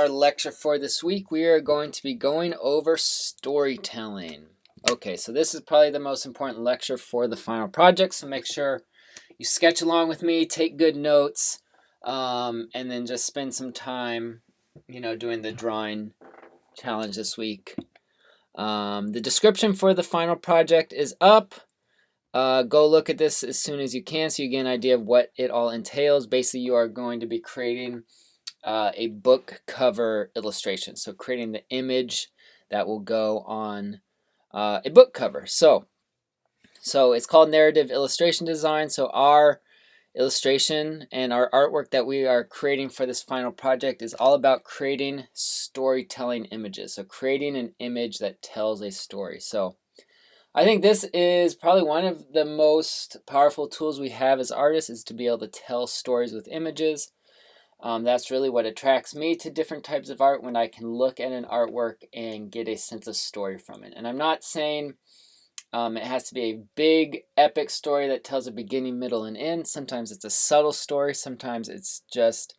our lecture for this week. We are going to be going over storytelling. Okay, so this is probably the most important lecture for the final project, so make sure you sketch along with me, take good notes, and then just spend some time, doing the drawing challenge this week. The description for the final project is up. Go look at this as soon as you can so you get an idea of what it all entails. Basically, you are going to be creating a book cover illustration. So creating the image that will go on a book cover. So it's called narrative illustration design. So our illustration and our artwork that we are creating for this final project is all about creating storytelling images. So creating an image that tells a story. So I think this is probably one of the most powerful tools we have as artists, is to be able to tell stories with images. That's really what attracts me to different types of art, when I can look at an artwork and get a sense of story from it. And I'm not saying it has to be a big epic story that tells a beginning, middle, and end. Sometimes it's a subtle story. Sometimes it's just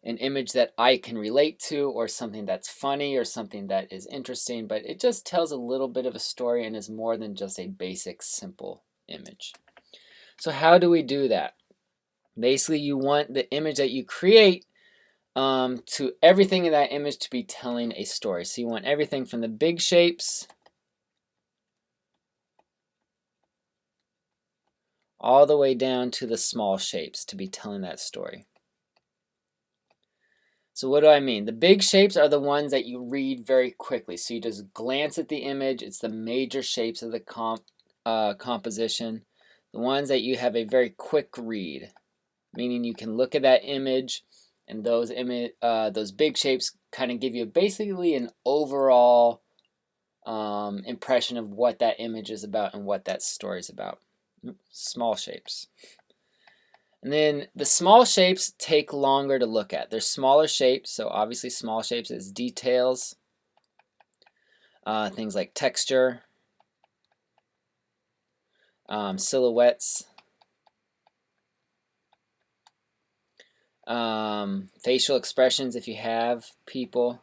an image that I can relate to, or something that's funny, or something that is interesting. But it just tells a little bit of a story and is more than just a basic, simple image. So how do we do that? Basically, you want the image that you create to everything in that image to be telling a story. So you want everything from the big shapes all the way down to the small shapes to be telling that story. So what do I mean? The big shapes are the ones that you read very quickly. So you just glance at the image. It's the major shapes of the composition. The ones that you have a very quick read, meaning you can look at that image, and those big shapes kind of give you basically an overall impression of what that image is about and what that story is about. Small shapes. And then the small shapes take longer to look at. They're smaller shapes, so obviously small shapes is details, things like texture, silhouettes, facial expressions if you have people,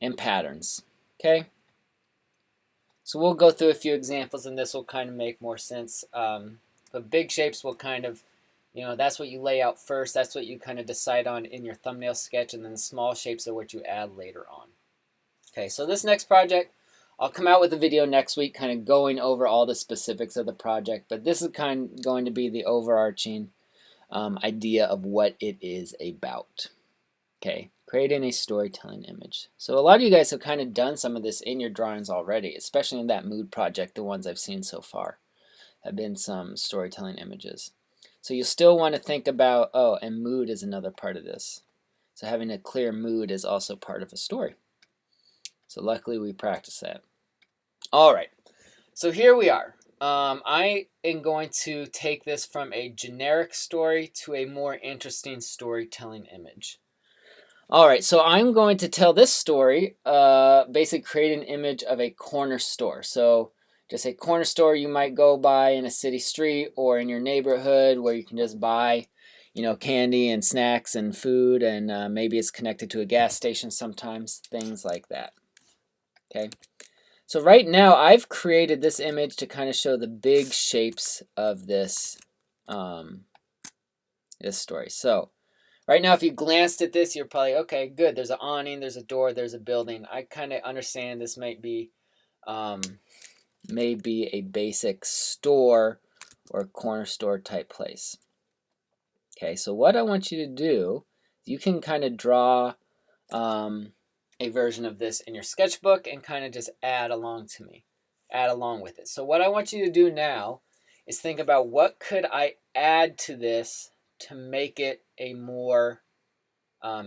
and patterns. Okay? So we'll go through a few examples, and this will kind of make more sense. But big shapes will kind of, that's what you lay out first. That's what you kind of decide on in your thumbnail sketch, and then the small shapes are what you add later on. Okay, so this next project, I'll come out with a video next week kind of going over all the specifics of the project, but this is kind of going to be the overarching idea of what it is about. Okay, creating a storytelling image. So a lot of you guys have kind of done some of this in your drawings already, especially in that mood project. The ones I've seen so far have been some storytelling images. So you still want to think about, and mood is another part of this. So having a clear mood is also part of a story. So luckily we practice that. All right, so here we are. I am going to take this from a generic story to a more interesting storytelling image. All right, so I'm going to tell this story, basically create an image of a corner store. So just a corner store you might go by in a city street or in your neighborhood, where you can just buy, candy and snacks and food, and maybe it's connected to a gas station sometimes, things like that. Okay, so right now I've created this image to kind of show the big shapes of this, this story. So right now, if you glanced at this, you're probably, okay, good. There's an awning, there's a door, there's a building. I kind of understand this might be a basic store or corner store type place. Okay, so what I want you to do, you can kind of draw a version of this in your sketchbook and kind of just add along with it. So what I want you to do now is think about, what could I add to this to make it a more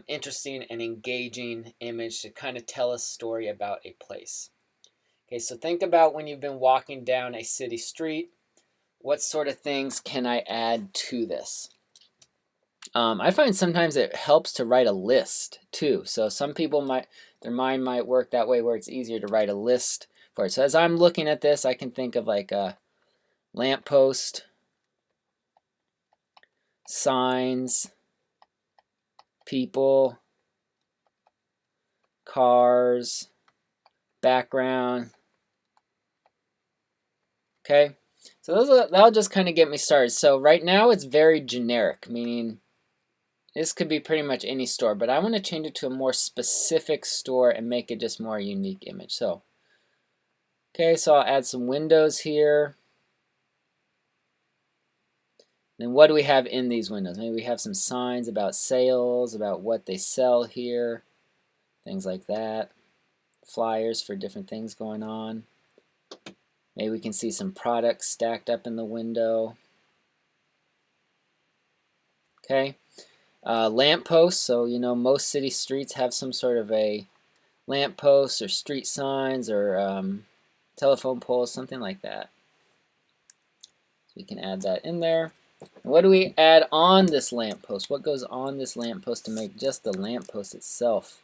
interesting and engaging image to kind of tell a story about a place. Okay, so think about when you've been walking down a city street, what sort of things can I add to this? I find sometimes it helps to write a list too. So some people their mind might work that way, where it's easier to write a list for it. So as I'm looking at this, I can think of like a lamppost, signs, people, cars, background. Okay, so that'll just kind of get me started. So right now it's very generic, meaning this could be pretty much any store, but I want to change it to a more specific store and make it just more unique image. So, okay, so I'll add some windows here. Then what do we have in these windows? Maybe we have some signs about sales, about what they sell here, things like that. Flyers for different things going on. Maybe we can see some products stacked up in the window. Okay, lamp posts. So most city streets have some sort of a lamp posts or street signs or telephone poles, something like that. So we can add that in there. And what do we add on this lamp post? What goes on this lamp post to make just the lamp post itself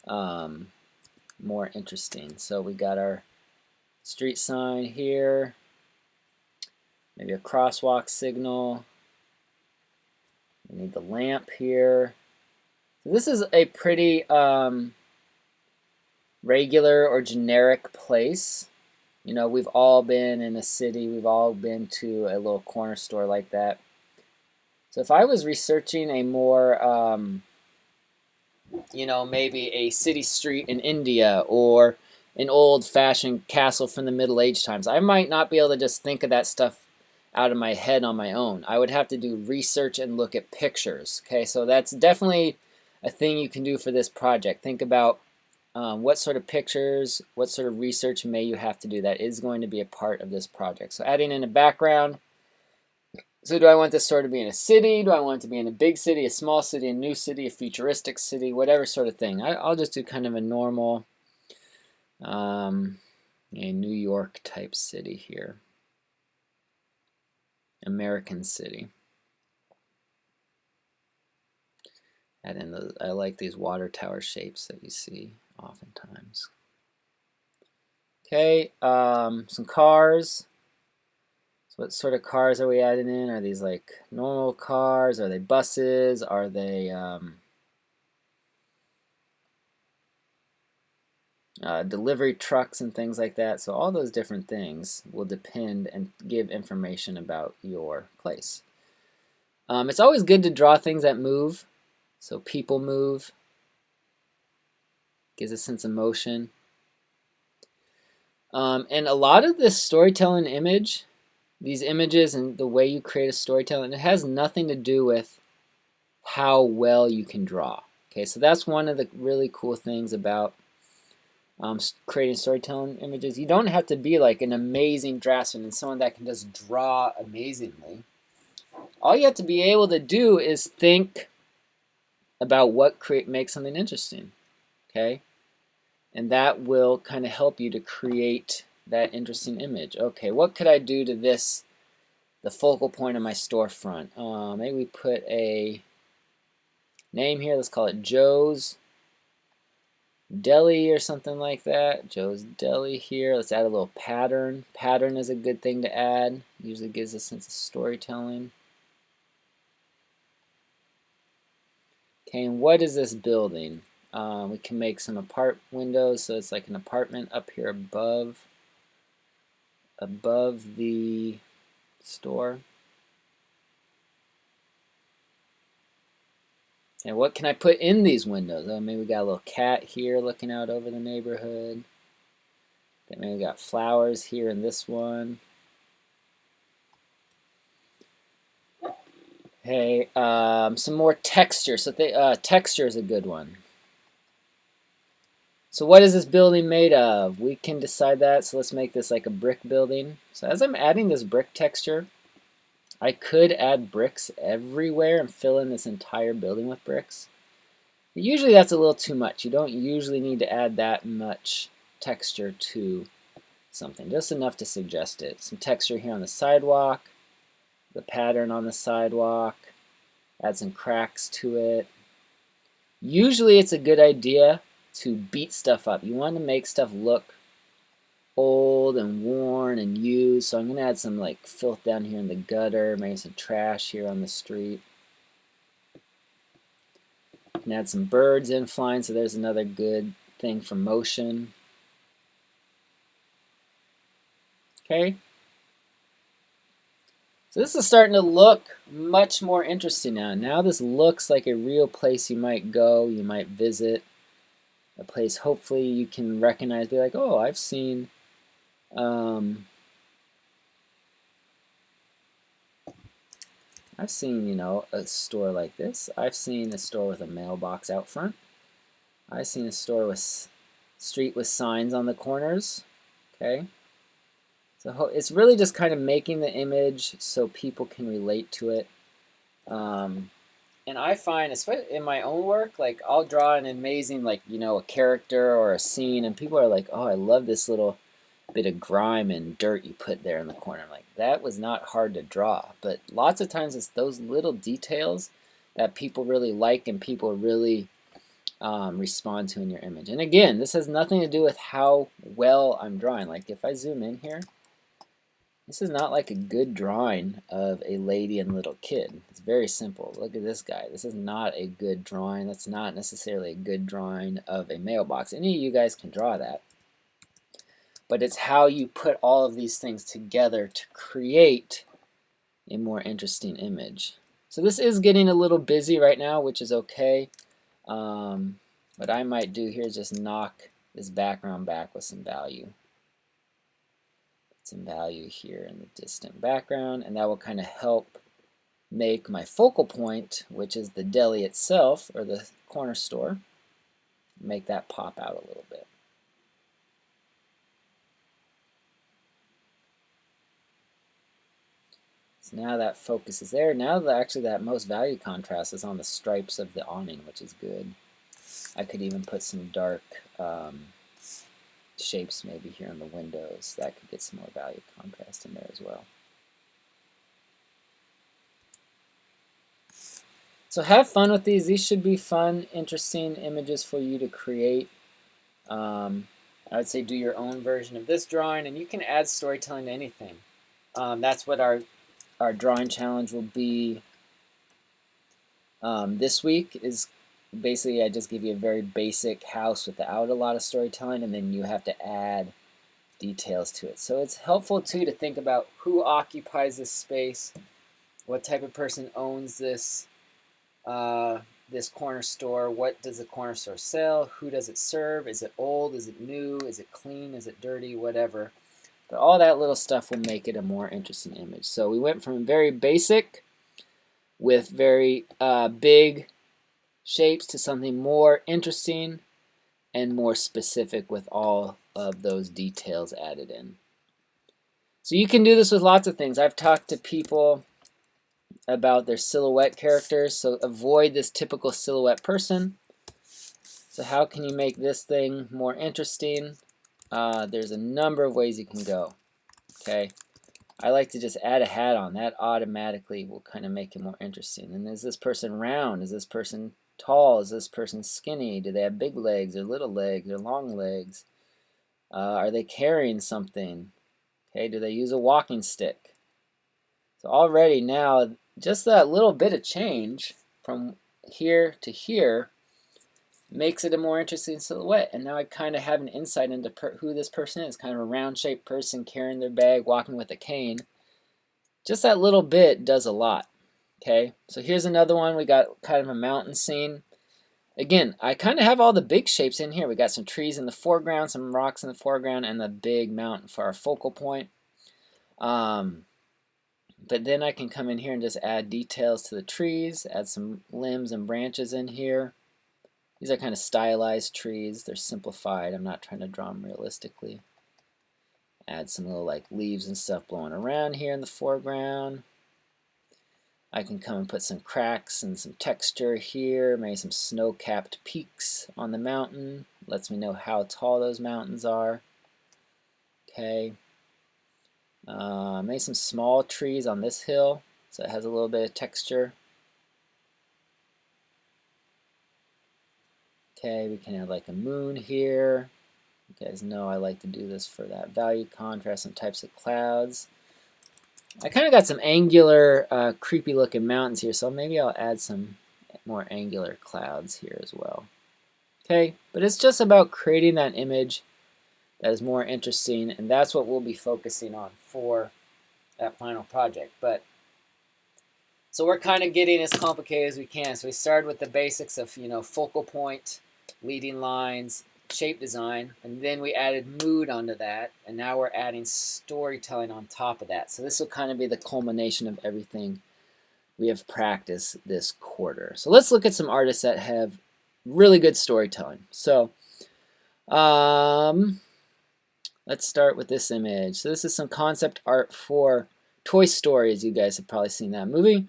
more interesting? So we got our street sign here, maybe a crosswalk signal. We need the lamp here. So this is a pretty regular or generic place. We've all been in a city, we've all been to a little corner store like that. So if I was researching a more, maybe a city street in India or an old-fashioned castle from the Middle Age times, I might not be able to just think of that stuff out of my head on my own. I would have to do research and look at pictures. Okay, so that's definitely a thing you can do for this project. Think about what sort of pictures, what sort of research may you have to do. That is going to be a part of this project. So adding in a background. So do I want this store to be in a city? Do I want it to be in a big city, a small city, a new city, a futuristic city, whatever sort of thing. I'll just do kind of a normal a New York type city here. American city. Add in I like these water tower shapes that you see oftentimes. Okay, some cars. So what sort of cars are we adding in? Are these like normal cars? Are they buses? Are they delivery trucks and things like that? So all those different things will depend and give information about your place. It's always good to draw things that move. So people move. Gives a sense of motion. And a lot of this storytelling image, these images and the way you create a storytelling, it has nothing to do with how well you can draw. Okay, so that's one of the really cool things about creating storytelling images. You don't have to be like an amazing draftsman and someone that can just draw amazingly. All you have to be able to do is think about what makes something interesting. Okay, and that will kind of help you to create that interesting image. Okay, what could I do to this, the focal point of my storefront? Maybe we put a name here. Let's call it Joe's Deli or something like that. Joe's Deli here. Let's add a little pattern. Pattern is a good thing to add. Usually gives a sense of storytelling. Okay, and what is this building? We can make some windows, so it's like an apartment up here above the store. And what can I put in these windows? Maybe we got a little cat here looking out over the neighborhood. Then maybe we got flowers here in this one. Okay, some more texture. So texture is a good one. So what is this building made of? We can decide that. So let's make this like a brick building. So as I'm adding this brick texture, I could add bricks everywhere and fill in this entire building with bricks. But usually that's a little too much. You don't usually need to add that much texture to something. Just enough to suggest it. Some texture here on the sidewalk. The pattern on the sidewalk. Add some cracks to it. Usually it's a good idea to beat stuff up. You want to make stuff look old and worn and used. So I'm going to add some like filth down here in the gutter, maybe some trash here on the street. And add some birds in flying, so there's another good thing for motion. Okay. So this is starting to look much more interesting now. Now this looks like a real place you might go, you might visit. A place hopefully you can recognize, be like, oh, I've seen you know, a store like this. I've seen a store with a mailbox out front. I've seen a store with street with signs on the corners. Okay. So it's really just kind of making the image so people can relate to it. And I find, especially in my own work, like I'll draw an amazing, like, you know, a character or a scene, and people are like, oh, I love this little bit of grime and dirt you put there in the corner. I'm like, that was not hard to draw. But lots of times it's those little details that people really like and people really respond to in your image. And again, this has nothing to do with how well I'm drawing. Like if I zoom in here, this is not like a good drawing of a lady and little kid. It's very simple. Look at this guy. This is not a good drawing. That's not necessarily a good drawing of a mailbox. Any of you guys can draw that. But it's how you put all of these things together to create a more interesting image. So this is getting a little busy right now, which is okay. What I might do here is just knock this background back with some value. Some value here in the distant background, and that will kind of help make my focal point, which is the deli itself or the corner store, make that pop out a little bit. So now that focus is there. Now that actually that most value contrast is on the stripes of the awning, which is good. I could even put some dark shapes maybe here on the windows. That could get some more value contrast in there as well. So have fun with these. These should be fun, interesting images for you to create. I would say do your own version of this drawing, and you can add storytelling to anything. That's what our drawing challenge will be this week. Is basically I just give you a very basic house without a lot of storytelling, and then you have to add details to it. So it's helpful too to think about who occupies this space, what type of person owns this this corner store, what does the corner store sell, who does it serve, is it old, is it new, is it clean, is it dirty, whatever. But all that little stuff will make it a more interesting image. So we went from very basic with very big shapes to something more interesting and more specific with all of those details added in. So you can do this with lots of things. I've talked to people about their silhouette characters, so avoid this typical silhouette person. So how can you make this thing more interesting? There's a number of ways you can go. Okay, I like to just add a hat on. That automatically will kind of make it more interesting. And is this person round? Is this person tall? Is this person skinny? Do they have big legs or little legs or long legs? Are they carrying something? Okay, do they use a walking stick? So already now, just that little bit of change from here to here makes it a more interesting silhouette. And now I kind of have an insight into who this person is. Kind of a round-shaped person carrying their bag, walking with a cane. Just that little bit does a lot. Okay, so here's another one. We got kind of a mountain scene. Again, I kind of have all the big shapes in here. We got some trees in the foreground, some rocks in the foreground, and the big mountain for our focal point. But then I can come in here and just add details to the trees, add some limbs and branches in here. These are kind of stylized trees. They're simplified. I'm not trying to draw them realistically. Add some little like leaves and stuff blowing around here in the foreground. I can come and put some cracks and some texture here, maybe some snow-capped peaks on the mountain. Lets me know how tall those mountains are. Okay. Maybe some small trees on this hill, so it has a little bit of texture. Okay, we can have like a moon here. You guys know I like to do this for that value, contrast, and types of clouds. I kind of got some angular, creepy looking mountains here, so maybe I'll add some more angular clouds here as well. Okay, but it's just about creating that image that is more interesting, and that's what we'll be focusing on for that final project. But so we're kind of getting as complicated as we can. So we started with the basics of, focal point, leading lines, shape design, and then we added mood onto that, and now we're adding storytelling on top of that. So this will kind of be the culmination of everything we have practiced this quarter. So let's look at some artists that have really good storytelling. So let's start with this image. So this is some concept art for Toy Story, as you guys have probably seen that movie.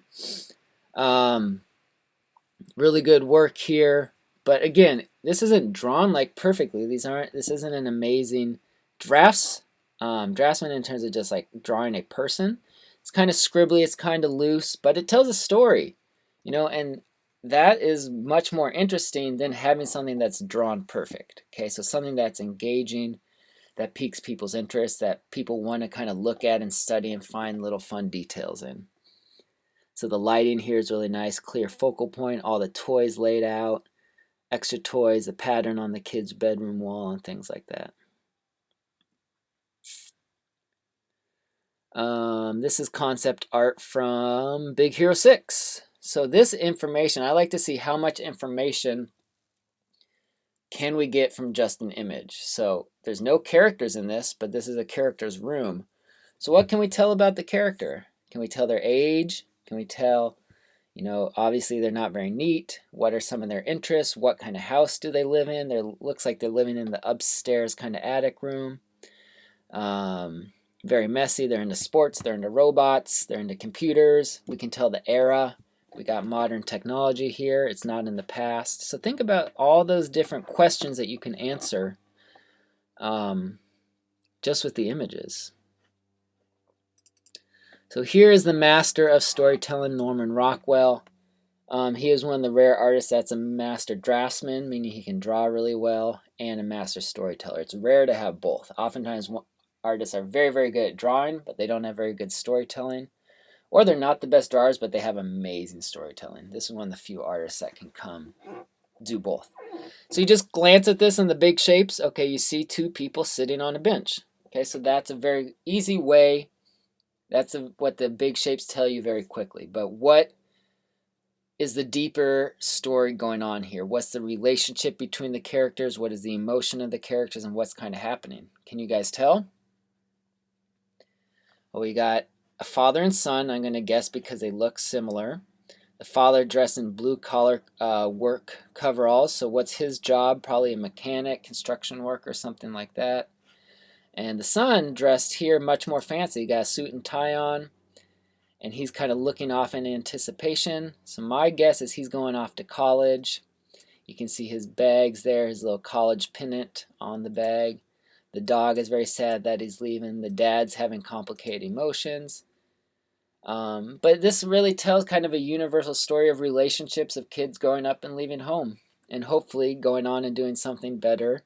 Really good work here. But again, this isn't drawn like perfectly. This isn't an amazing draftsman in terms of just like drawing a person. It's kind of scribbly, it's kind of loose, but it tells a story, and that is much more interesting than having something that's drawn perfect. Okay, so something that's engaging, that piques people's interest, that people want to kind of look at and study and find little fun details in. So the lighting here is really nice, clear focal point, all the toys laid out, extra toys, the pattern on the kids' bedroom wall, and things like that. This is concept art from Big Hero 6. So this information, I like to see how much information can we get from just an image. So there's no characters in this, but this is a character's room. So what can we tell about the character? Can we tell their age? Can we tell, obviously they're not very neat. What are some of their interests? What kind of house do they live in? Looks like they're living in the upstairs kind of attic room. Very messy. They're into sports. They're into robots. They're into computers. We can tell the era. We got modern technology here. It's not in the past. So think about all those different questions that you can answer just with the images. So here is the master of storytelling, Norman Rockwell. He is one of the rare artists that's a master draftsman, meaning he can draw really well, and a master storyteller. It's rare to have both. Oftentimes artists are very, very good at drawing, but they don't have very good storytelling. Or they're not the best drawers, but they have amazing storytelling. This is one of the few artists that can do both. So you just glance at this in the big shapes. Okay, you see two people sitting on a bench. Okay, so that's a very easy way. That's what the big shapes tell you very quickly. But what is the deeper story going on here? What's the relationship between the characters? What is the emotion of the characters? And what's kind of happening? Can you guys tell? Well, we got a father and son, I'm going to guess because they look similar. The father dressed in blue-collar work coveralls. So what's his job? Probably a mechanic, construction work, or something like that. And the son dressed here much more fancy. He got a suit and tie on. And he's kind of looking off in anticipation. So my guess is he's going off to college. You can see his bags there, his little college pennant on the bag. The dog is very sad that he's leaving. The dad's having complicated emotions. But this really tells kind of a universal story of relationships of kids growing up and leaving home. And hopefully going on and doing something better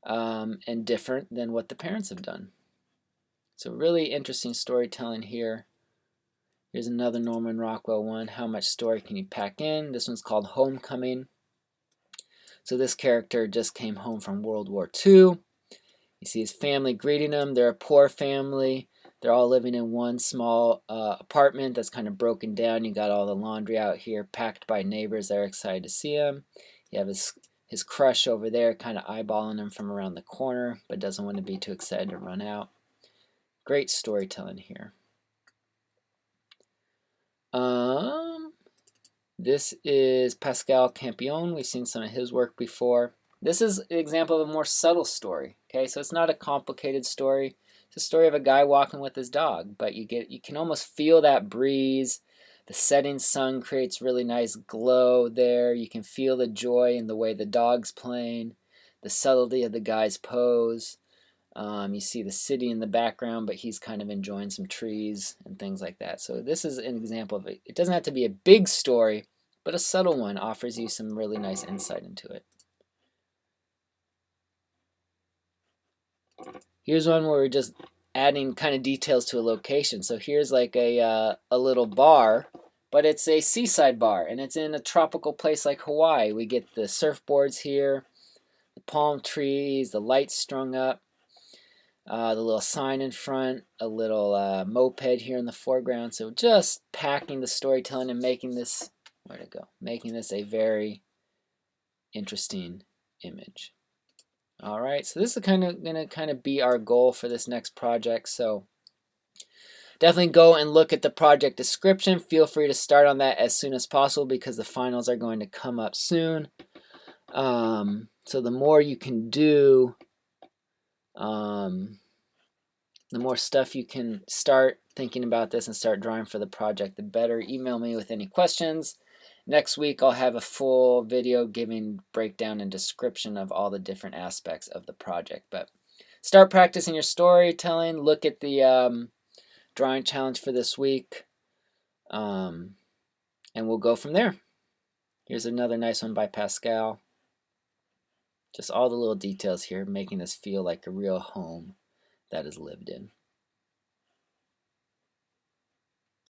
and different than what the parents have done. So really interesting storytelling here. Here's another Norman Rockwell one. How much story can you pack in? This one's called Homecoming. So this character just came home from World War II. You see his family greeting him. They're a poor family. They're all living in one small apartment that's kind of broken down. You got all the laundry out here packed by neighbors that are excited to see him. You have his crush over there kind of eyeballing him from around the corner, but doesn't want to be too excited to run out. Great storytelling here. This is Pascal Campion. We've seen some of his work before. This is an example of a more subtle story. Okay, so it's not a complicated story. It's a story of a guy walking with his dog, but you can almost feel that breeze. The setting sun creates really nice glow there. You can feel the joy in the way the dog's playing, the subtlety of the guy's pose. You see the city in the background, but he's kind of enjoying some trees and things like that. So this is an example of it. It doesn't have to be a big story, but a subtle one offers you some really nice insight into it. Here's one where we're just adding kind of details to a location. So here's like a little bar, but it's a seaside bar, and it's in a tropical place like Hawaii. We get the surfboards here, the palm trees, the lights strung up, the little sign in front, a little moped here in the foreground. So just packing the storytelling and making this, where'd it go? Making this a very interesting image. All right, so this is gonna kind of be our goal for this next project. So definitely go and look at the project description. Feel free to start on that as soon as possible because the finals are going to come up soon. So the more you can do, the more stuff you can start thinking about this and start drawing for the project, the better. Email me with any questions. Next week, I'll have a full video giving breakdown and description of all the different aspects of the project. But start practicing your storytelling. Look at the drawing challenge for this week, and we'll go from there. Here's another nice one by Pascal. Just all the little details here, making this feel like a real home that is lived in.